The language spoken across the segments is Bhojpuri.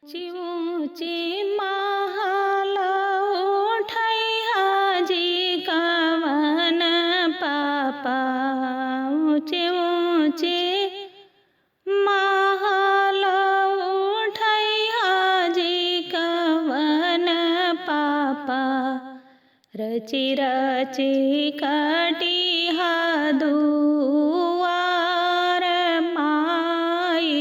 ऊंची ऊंची महल उठैया जी कवन पापा। ऊंची ऊंची महल उठैया जी कवन पापा। रची रची कटिहा दुआर माई।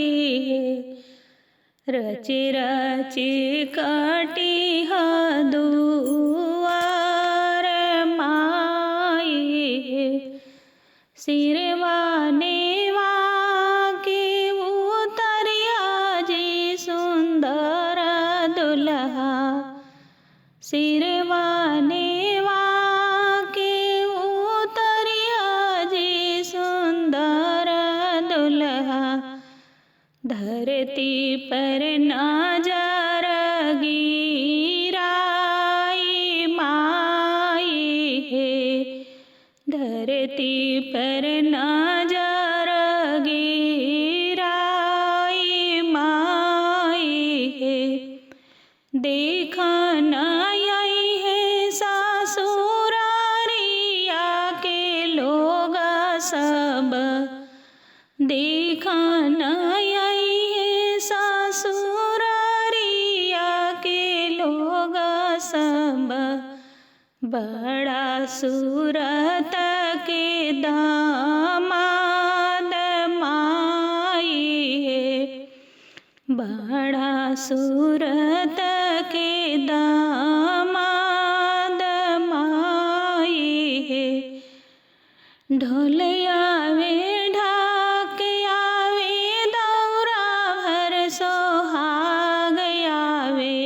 रची रची कटिहा दुआर माई। सिरवा नेवा के उतरिया जी सुंदर दुल्हा। सिरवा नेवा के उतरिया जी सुंदर दुल्हा। धरती पर नजर गिराई माई है। धरती पर नजर गिराई माई है। देखा न आई है ससुरारिया के लोग सब। देखा न आई है ससुरारिया के लोग सब। बड़ा सूरत के दामाद माई है। बड़ा सूरत के दामाद माई है। ढोलिया वे ढाक आवे दौरा भर सोहाग आवे।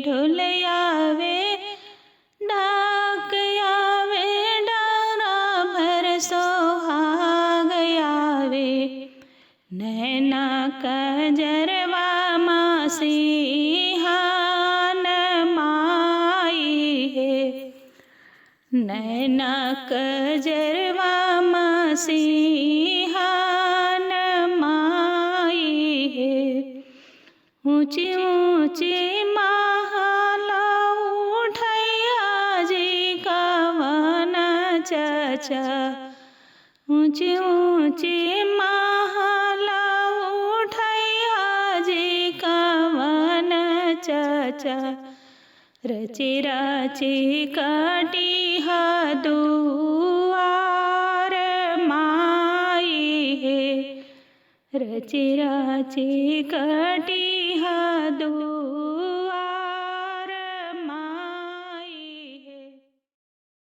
ढोलिया वे ढाक आवे दौरा भर सोहाग आवे। नैना कजरवा मसीहान माई है। नैना कजरवा मसीहान माई है। ऊंची ऊंची महल उठैया जी कवन चचा। ऊंची ऊंची महल उठैया जी कवन चचा। रची रची कटिहा दुआर माई है। रची रची कटिहा